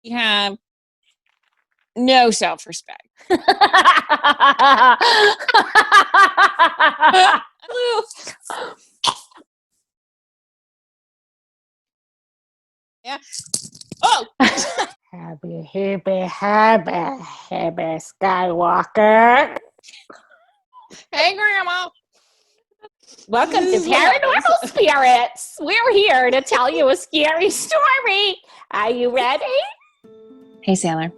We have no self-respect. Yeah. Oh! Happy Skywalker. Hey, Grandma. Welcome to Paranormal Spirits. We're here to tell you a scary story. Are you ready? Hey, Sailor.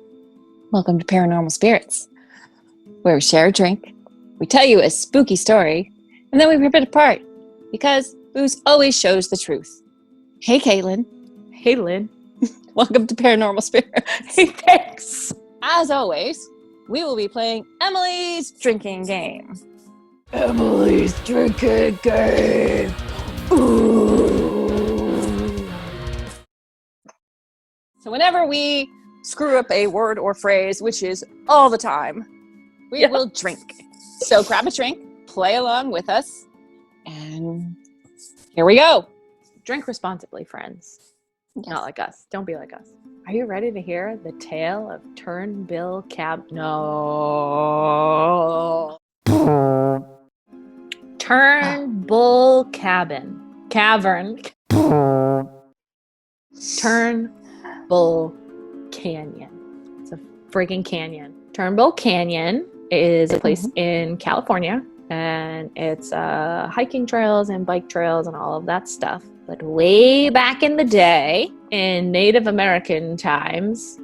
Welcome to Paranormal Spirits, where we share a drink, we tell you a spooky story, and then we rip it apart, because booze always shows the truth. Hey, Caitlin. Hey, Lynn. Welcome to Paranormal Spirits. Hey, thanks. As always, we will be playing Emily's drinking game. Emily's drinking game. Ooh. So whenever we screw up a word or phrase, which is all the time, we will drink. So grab a drink, play along with us, and here we go. Drink responsibly, friends. Yes. Not like us. Don't be like us. Are you ready to hear the tale of Turnbull Cabin? No. Turnbull Cabin. Cavern. Turnbull Canyon. It's a freaking canyon. Turnbull Canyon is a place in California, and it's hiking trails and bike trails and all of that stuff. But way back in the day, in Native American times,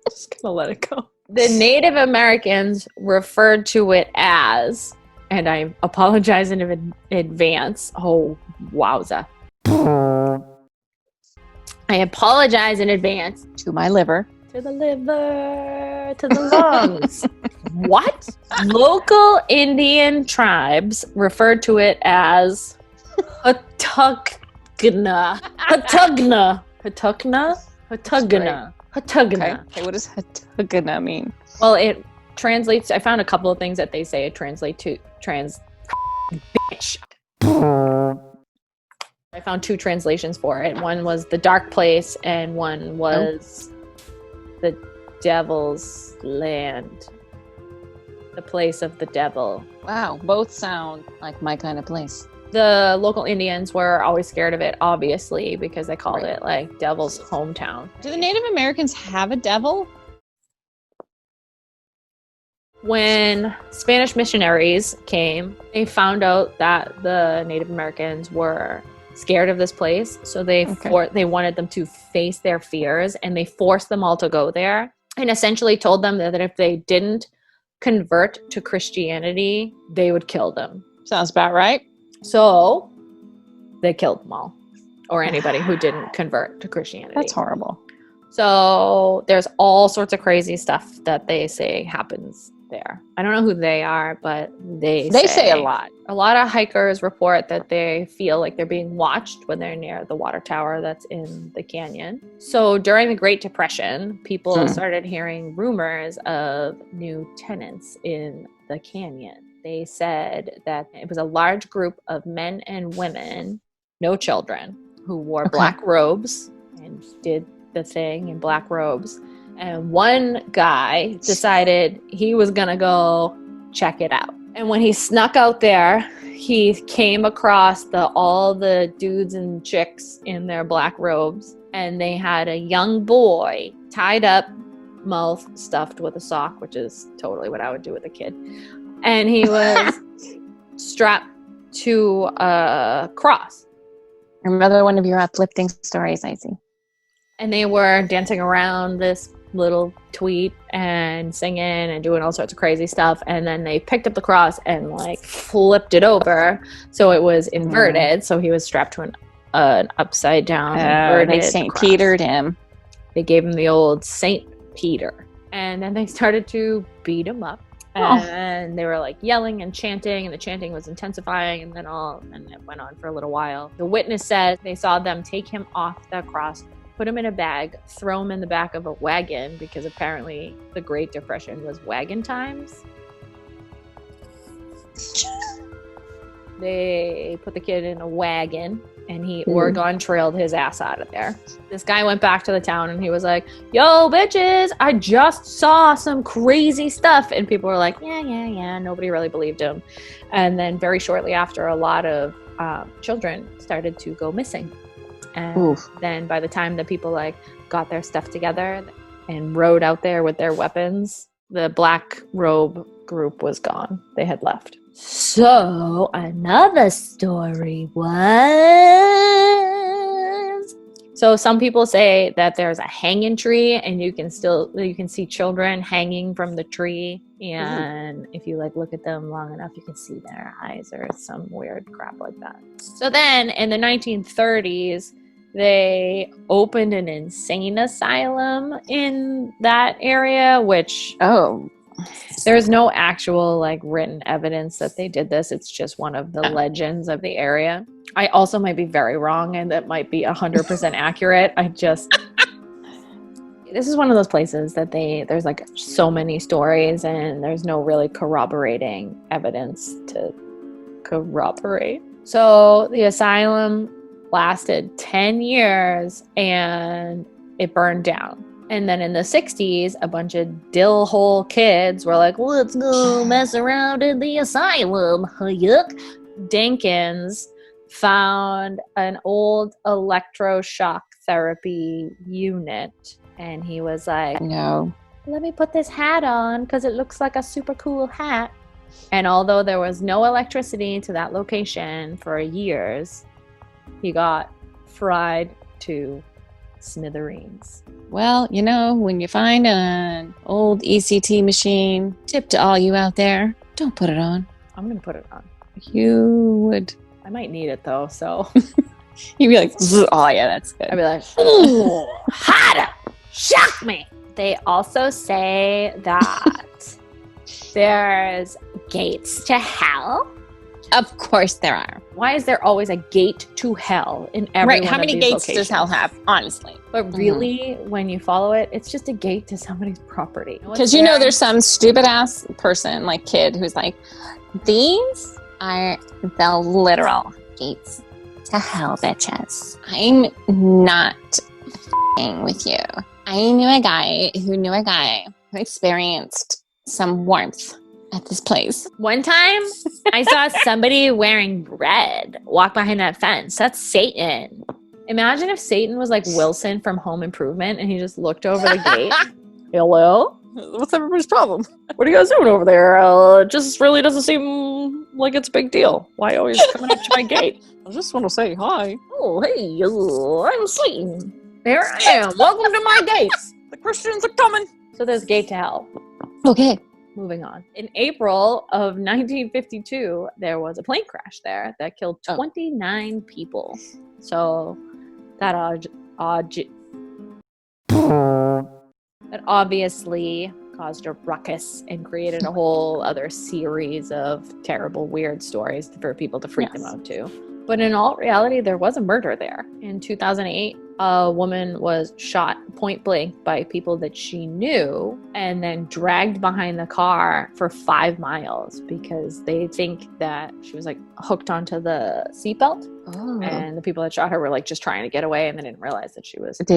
just gonna let it go. The Native Americans referred to it as, and I apologize in advance. Oh, wowza. I apologize in advance. To my liver. To the liver, to the lungs. What? Local Indian tribes referred to it as Hatugna. Hatugna. Hatugna? Hatugna. Hatugna. Okay, what does Hatugna mean? Well, it translates, I found a couple of things that they say it translates to, bitch. I found two translations for it. One was the dark place, and one was the devil's land. The place of the devil. Wow, both sound like my kind of place. The local Indians were always scared of it, obviously, because they called it like devil's hometown. Do the Native Americans have a devil? When Spanish missionaries came, they found out that the Native Americans were scared of this place, so they wanted them to face their fears, and they forced them all to go there, and essentially told them that if they didn't convert to Christianity, they would kill them. Sounds about right. So they killed them all, or anybody who didn't convert to Christianity. That's horrible. So there's all sorts of crazy stuff that they say happens there. I don't know who they are, but they say a lot. A lot of hikers report that they feel like they're being watched when they're near the water tower that's in the canyon. So during the Great Depression, people started hearing rumors of new tenants in the canyon. They said that it was a large group of men and women, no children, who wore black robes and did the thing in black robes. And one guy decided he was going to go check it out. And when he snuck out there, he came across all the dudes and chicks in their black robes. And they had a young boy tied up, mouth stuffed with a sock, which is totally what I would do with a kid. And he was strapped to a cross. Another one of your uplifting stories, I see. And they were dancing around this little tweet and singing and doing all sorts of crazy stuff, and then they picked up the cross and like flipped it over so it was inverted, so he was strapped to an upside down inverted they St. Petered him. They gave him the old St. Peter, and then they started to beat him up, and they were like yelling and chanting, and the chanting was intensifying, and it went on for a little while. The witness said they saw them take him off the cross, put him in a bag, throw him in the back of a wagon, because apparently the Great Depression was wagon times. They put the kid in a wagon, and he Oregon trailed his ass out of there. This guy went back to the town and he was like, yo, bitches, I just saw some crazy stuff. And people were like, yeah. Nobody really believed him. And then very shortly after, a lot of children started to go missing. And then by the time the people like got their stuff together and rode out there with their weapons, the black robe group was gone. They had left. So another story was, so some people say that there's a hanging tree and you can see children hanging from the tree, and if you like look at them long enough you can see their eyes or some weird crap like that. So then in the 1930s they opened an insane asylum in that area, which there's no actual like written evidence that they did this. It's just one of the legends of the area. I also might be very wrong, and that might be 100% accurate. This is one of those places that there's like so many stories and there's no really corroborating evidence to corroborate. So the asylum lasted 10 years and it burned down. And then in the 60s, a bunch of dill hole kids were like, let's go mess around in the asylum. Yuck. Dinkins found an old electroshock therapy unit. And he was like, no, let me put this hat on because it looks like a super cool hat. And although there was no electricity to that location for years, he got fried to smithereens. Well, you know, when you find an old ECT machine, tip to all you out there, don't put it on. I'm going to put it on. You would. I might need it though, so. You'd be like, oh yeah, that's good. I'd be like, ooh, hotter, shock me. They also say that there's gates to hell. Of course there are. Why is there always a gate to hell in every one How of many these gates locations? does hell have, honestly? But really, when you follow it, it's just a gate to somebody's property. Because you know there's some stupid ass person, like kid, who's like, these are the literal gates to hell, bitches. I'm not f***ing with you. I knew a guy who experienced some warmth at this place. One time, I saw somebody wearing red walk behind that fence. That's Satan. Imagine if Satan was like Wilson from Home Improvement and he just looked over the gate. Hello? What's everybody's problem? What are you guys doing over there? It just really doesn't seem like it's a big deal. Why always coming up to my gate? I just want to say hi. Oh, hey, I'm Satan. Here I am. Welcome to my gates. The Christians are coming. So there's gate to hell. Okay. Moving on. In April of 1952, there was a plane crash there that killed 29 people. So that obviously caused a ruckus and created a whole other series of terrible, weird stories for people to freak them out too. But in all reality, there was a murder there. In 2008, a woman was shot point blank by people that she knew and then dragged behind the car for 5 miles because they think that she was like hooked onto the seatbelt. Oh. And the people that shot her were like just trying to get away and they didn't realize that she was hooked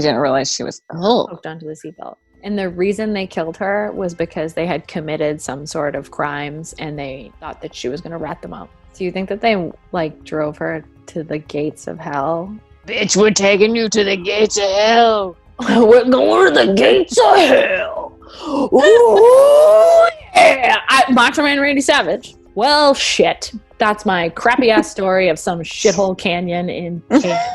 onto the seatbelt. And the reason they killed her was because they had committed some sort of crimes and they thought that she was going to rat them out. Do you think that they like drove her to the gates of hell? Bitch, we're taking you to the gates of hell. We're going to the gates of hell. Ooh, yeah. Macho Man Randy Savage. Well, shit. That's my crappy ass story of some shithole canyon in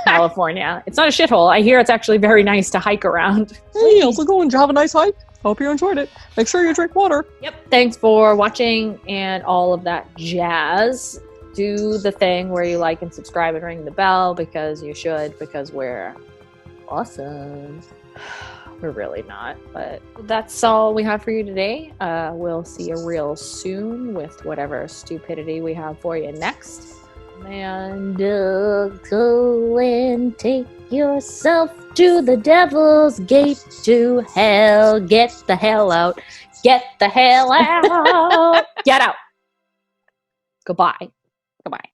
California. It's not a shithole. I hear it's actually very nice to hike around. Hey, how's it going? Did you have a nice hike? Hope you enjoyed it. Make sure you drink water. Yep. Thanks for watching and all of that jazz. Do the thing where you like and subscribe and ring the bell because you should, because we're awesome. We're really not, but that's all we have for you today. We'll see you real soon with whatever stupidity we have for you next. And go and take yourself to the devil's gate to hell. Get the hell out. Get the hell out. Get out. Goodbye. Goodbye.